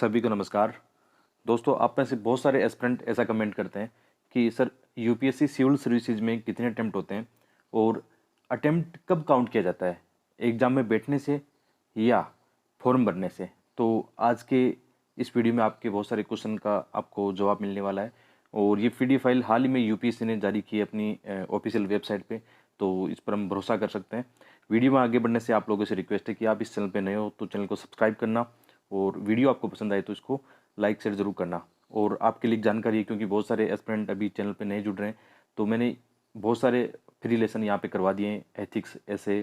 सभी को नमस्कार। दोस्तों, आप में से बहुत सारे एस्पिरेंट ऐसा कमेंट करते हैं कि सर यूपीएससी सिविल सर्विसेज में कितने अटेम्प्ट होते हैं और अटेम्प्ट कब काउंट किया जाता है, एग्ज़ाम में बैठने से या फॉर्म भरने से। तो आज के इस वीडियो में आपके बहुत सारे क्वेश्चन का आपको जवाब मिलने वाला है और ये पीडीएफ फाइल हाल ही में यूपीएससी ने जारी की है अपनी ऑफिशियल वेबसाइट पे, तो इस पर हम भरोसा कर सकते हैं। वीडियो में आगे बढ़ने से आप लोगों से रिक्वेस्ट है कि आप इस चैनल पे नए हो तो चैनल को सब्सक्राइब करना और वीडियो आपको पसंद आए तो इसको लाइक शेयर ज़रूर करना। और आपके लिए एक जानकारी है, क्योंकि बहुत सारे एस्पिरेंट अभी चैनल पे नए जुड़ रहे हैं, तो मैंने बहुत सारे फ्री लेसन यहाँ पे करवा दिए हैं। एथिक्स, ऐसे,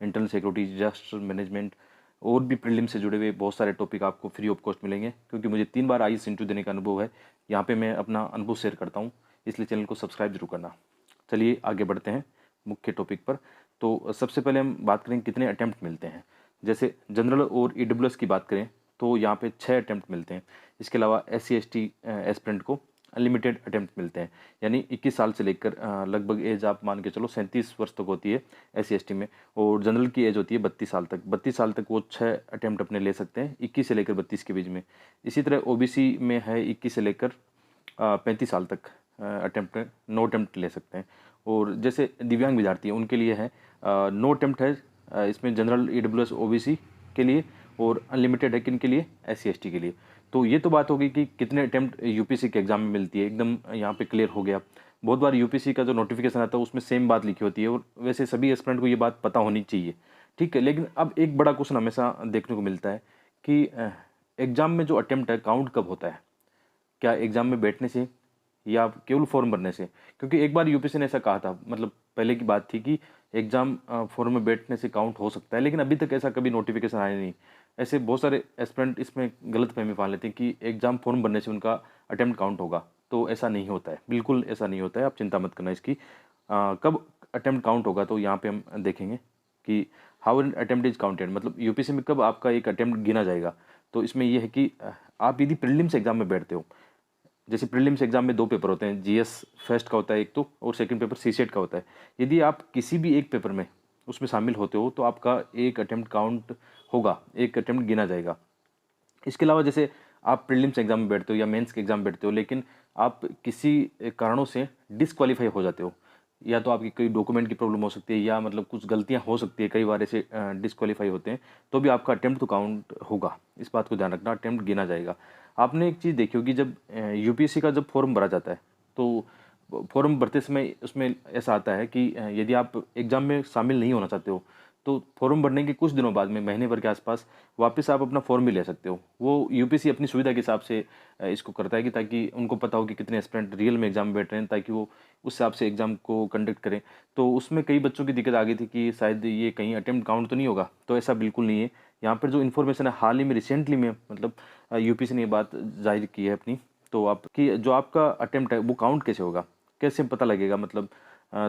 इंटरनल सिक्योरिटी, डिजास्टर मैनेजमेंट और भी प्रीलिम से जुड़े हुए बहुत सारे टॉपिक आपको फ्री ऑफ कॉस्ट मिलेंगे, क्योंकि मुझे 3 बार आईएएस इंटरव्यू देने का अनुभव है। यहाँ पे मैं अपना अनुभव शेयर करता हूँ, इसलिए चैनल को सब्सक्राइब जरूर करना। चलिए आगे बढ़ते हैं मुख्य टॉपिक पर। तो सबसे पहले हम बात करें कितने अटैम्प्ट मिलते हैं। जैसे जनरल और ईडब्ल्यूएस की बात करें तो यहाँ पे 6 अटैम्प्ट मिलते हैं। इसके अलावा SC/ST एस्पिरेंट को अनलिमिटेड अटैम्प्ट मिलते हैं, यानी 21 साल से लेकर लगभग एज आप मान के चलो 37 वर्ष तक होती है SC/ST में। और जनरल की एज होती है 32 साल तक। 32 साल तक वो 6 अटैम्प्ट अपने ले सकते हैं, 21 से लेकर 32 के बीच में। इसी तरह OBC में है 21 से लेकर 35 साल तक अटैम्प्ट, नो अटैम्प्ट ले सकते हैं। और जैसे दिव्यांग विद्यार्थी हैं उनके लिए है नो अटैम्प्ट है इसमें जनरल, EWS, OBC के लिए, और अनलिमिटेड है किन के लिए, SC/ST के लिए। तो ये तो बात होगी कि कितने अटैम्प्ट यूपीसी के एग्जाम में मिलती है, एकदम यहाँ पे क्लियर हो गया। बहुत बार यूपीसी का जो नोटिफिकेशन आता है उसमें सेम बात लिखी होती है, और वैसे सभी एस्पिरेंट को ये बात पता होनी चाहिए, ठीक है। लेकिन अब एक बड़ा क्वेश्चन हमेशा देखने को मिलता है कि एग्जाम में जो अटैम्प्ट है काउंट कब होता है, क्या एग्जाम में बैठने से या केवल फॉर्म भरने से। क्योंकि एक बार यूपीसी ने ऐसा कहा था, मतलब पहले की बात थी कि एग्जाम फॉर्म में बैठने से काउंट हो सकता है, लेकिन अभी तक ऐसा कभी नोटिफिकेशन आया नहीं। ऐसे बहुत सारे एस्पिरेंट इसमें गलत फहमी पाल लेते हैं कि एग्जाम फॉर्म भरने से उनका अटेम्प्ट काउंट होगा। तो ऐसा नहीं होता है, बिल्कुल ऐसा नहीं होता है, आप चिंता मत करना इसकी। कब अटेम्प्ट काउंट होगा तो यहाँ पे हम देखेंगे कि how an attempt is counted, मतलब यूपीसी में कब आपका एक अटेम्प्ट गिना जाएगा। तो इसमें यह है कि आप यदि प्रीलिम्स एग्जाम में बैठते हो, जैसे प्रीलिम्स एग्जाम में 2 पेपर होते हैं, जीएस फर्स्ट का होता है एक तो, और सेकंड पेपर सीसेट का होता है। यदि आप किसी भी एक पेपर में उसमें शामिल होते हो तो आपका एक अटेम्प्ट काउंट होगा, एक अटेम्प्ट गिना जाएगा। इसके अलावा जैसे आप प्रीलिम्स एग्जाम में बैठते हो या मेंस के एग्जाम में बैठते हो, लेकिन आप किसी कारणों से डिसक्वालीफाई हो जाते हो, या तो आपकी कोई डॉक्यूमेंट की प्रॉब्लम हो सकती है, या मतलब कुछ गलतियां हो सकती है, कई बार ऐसे डिसक्वालीफाई होते हैं, तो भी आपका अटेम्प्ट तो काउंट होगा। इस बात को ध्यान रखना, अटेम्प्ट गिना जाएगा। आपने एक चीज़ देखी होगी, जब यूपीएससी का जब फॉर्म भरा जाता है तो फॉर्म भरते समय उसमें ऐसा आता है कि यदि आप एग्ज़ाम में शामिल नहीं होना चाहते हो तो फॉर्म भरने के कुछ दिनों बाद में, महीने भर के आसपास, वापस आप अपना फॉर्म भी ले सकते हो। वो यूपीएससी अपनी सुविधा के हिसाब से इसको करता है कि ताकि उनको पता हो कि कितने एस्पिरेंट रियल में एग्जाम में बैठ रहे हैं, ताकि वो उस हिसाब से एग्जाम को कंडक्ट करें। तो उसमें कई बच्चों की दिक्कत आ गई थी कि शायद ये कहीं अटेम्प्ट काउंट तो नहीं होगा, तो ऐसा बिल्कुल नहीं है। यहाँ पर जो इन्फॉर्मेशन है हाल ही में, रिसेंटली में, मतलब यूपीएससी ने ये बात जाहिर की है अपनी। तो आपकी जो आपका अटेम्प्ट है वो काउंट कैसे होगा, कैसे पता लगेगा, मतलब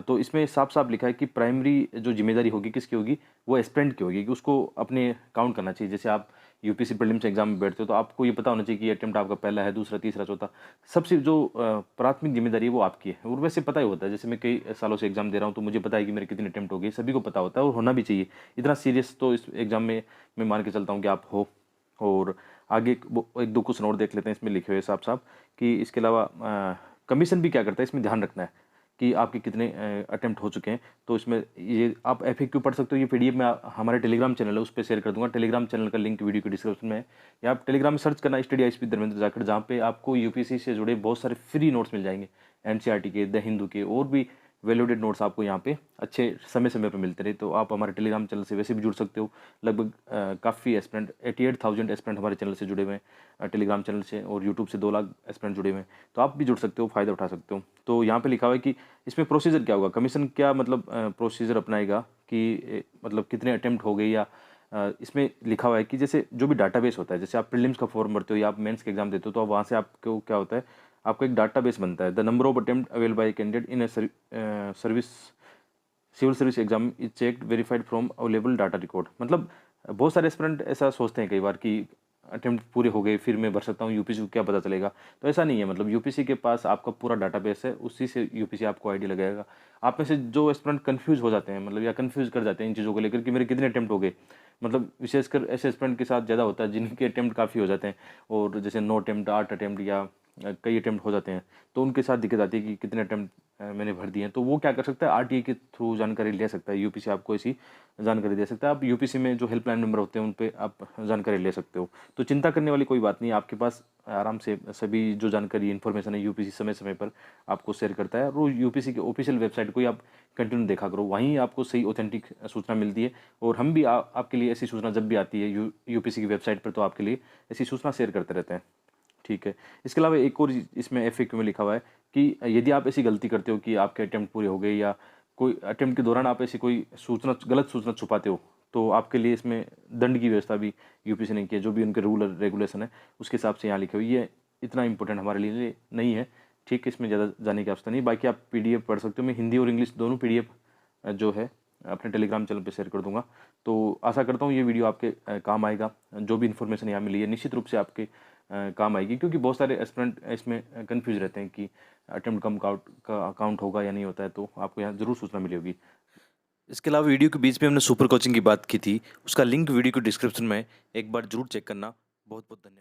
तो इसमें साफ साफ लिखा है कि प्राइमरी जो जिम्मेदारी होगी किसकी होगी, वो एस्पिरेंट की होगी, कि उसको अपने काउंट करना चाहिए। जैसे आप यूपीएससी प्रीलिम्स एग्जाम में बैठते हो तो आपको ये पता होना चाहिए कि अटेम्प्ट आपका पहला है, दूसरा, तीसरा, चौथा। सबसे जो प्राथमिक जिम्मेदारी है वो आपकी है, और वैसे पता ही होता है। जैसे मैं कई सालों से एग्जाम दे रहा हूँ तो मुझे पता है कि मेरे कितने अटेम्प्ट हो गए, सभी को पता होता है और होना भी चाहिए। इतना सीरियस तो इस एग्जाम में मैं मान के चलता हूँ कि आप हो। और आगे एक दो क्वेश्चन और देख लेते हैं, इसमें लिखे हुए साफ साफ कि इसके अलावा कमीशन भी क्या करता है, इसमें ध्यान रखना है कि आपके कितने अटेम्प्ट हो चुके हैं। तो इसमें ये आप FAQ पढ़ सकते हो, ये PDF में हमारे टेलीग्राम चैनल है उस पर शेयर कर दूंगा। टेलीग्राम चैनल का लिंक वीडियो के डिस्क्रिप्शन में है, या आप टेलीग्राम में सर्च करना स्टडी ISP धर्मेंद्र जाकर, जहाँ पे आपको यूपीएससी से जुड़े बहुत सारे फ्री नोट्स मिल जाएंगे, NCERT के, द हिंदू के, और भी वैल्यूडेड नोट्स आपको यहाँ पे अच्छे समय समय पर मिलते रहे। तो आप हमारे टेलीग्राम चैनल से वैसे भी जुड़ सकते हो। लगभग काफ़ी एस्पिरेंट, 88,000 एस्पिरेंट हमारे चैनल से जुड़े हुए हैं टेलीग्राम चैनल से, और यूट्यूब से 2 लाख एस्पिरेंट जुड़े हुए हैं। तो आप भी जुड़ सकते हो, फ़ायदा उठा सकते हो। तो यहाँ पे लिखा हुआ है कि इसमें प्रोसीजर क्या होगा, कमीशन क्या मतलब प्रोसीजर अपनाएगा, कि मतलब कितने अटेम्प्ट हो गए, या इसमें लिखा हुआ है कि जैसे जो भी डाटाबेस होता है, जैसे आप प्रीलिम्स का फॉर्म भरते हो या आप मेंस के एग्जाम देते हो, तो वहाँ से आपको क्या होता है, आपका एक डाटाबेस बनता है। The number of attempt available by candidate in service civil service exam is checked verified from available data record. मतलब बहुत सारे एस्पिरेंट ऐसा सोचते हैं कई बार कि अटेम्प्ट पूरे हो गए फिर मैं भर सकता हूँ, यूपीसी को क्या पता चलेगा। तो ऐसा नहीं है, मतलब यूपीसी के पास आपका पूरा डाटाबेस है, उसी से यूपीसी आपको आईडी लगाएगा। आप में से जो एस्पिरेंट कंफ्यूज हो जाते हैं, मतलब या कंफ्यूज कर जाते हैं इन चीज़ों को लेकर कि मेरे कितने अटेम्प्ट हो गए, मतलब विशेषकर ऐसे एस्पिरेंट के साथ ज़्यादा होता है जिनके अटेम्प्ट काफ़ी हो जाते हैं, और जैसे 9 अटेम्प्ट, 8 अटेम्प्ट या कई अटेम्प्ट हो जाते हैं, तो उनके साथ दिक्कत आती है कि कितने अटेम्प्ट मैंने भर दिए हैं। तो वो क्या कर सकता है, आरटीए के थ्रू जानकारी ले सकता है, यूपीसी आपको ऐसी जानकारी दे सकता है। आप यूपीसी में जो हेल्पलाइन नंबर होते हैं उन पे आप जानकारी ले सकते हो। तो चिंता करने वाली कोई बात नहीं है, आपके पास आराम से सभी जो जानकारी इन्फॉर्मेशन है यूपीसी समय समय पर आपको शेयर करता है। और वो यूपीसी की ऑफिशियल वेबसाइट को ही आप कंटिन्यू देखा करो, वहीं आपको सही ऑथेंटिक सूचना मिलती है। और हम भी आपके लिए ऐसी सूचना जब भी आती है यूपीसी की वेबसाइट पर, तो आपके लिए ऐसी सूचना शेयर करते रहते हैं। ठीक है। इसके अलावा एक और इसमें एफएक्यू में लिखा हुआ है कि यदि आप ऐसी गलती करते हो कि आपके अटेम्प्ट पूरे हो गए या कोई अटेम्प्ट के दौरान आप ऐसी कोई सूचना, गलत सूचना छुपाते हो, तो आपके लिए इसमें दंड की व्यवस्था भी यूपीसी ने की है। जो भी उनके रूल और रेगुलेशन है उसके हिसाब से यहाँ लिखे हुए, ये इतना इंपॉर्टेंट हमारे लिए नहीं है। ठीक है, इसमें ज़्यादा जाने की आवश्यकता नहीं। बाकी आप पीडीएफ पढ़ सकते हो, मैं हिंदी और इंग्लिश दोनों पीडीएफ जो है अपने टेलीग्राम चैनल पे शेयर कर दूंगा। तो आशा करता हूँ ये वीडियो आपके काम आएगा। जो भी इन्फॉर्मेशन यहाँ मिली है निश्चित रूप से आपके काम आएगी, क्योंकि बहुत सारे एस्पिरेंट इसमें कन्फ्यूज रहते हैं कि अटेम्प्ट कम काउंट होगा या नहीं होता है, तो आपको यहाँ ज़रूर सूचना मिली होगी। इसके अलावा वीडियो के बीच में हमने सुपर कोचिंग की बात की थी, उसका लिंक वीडियो के डिस्क्रिप्शन में एक बार जरूर चेक करना। बहुत बहुत धन्यवाद।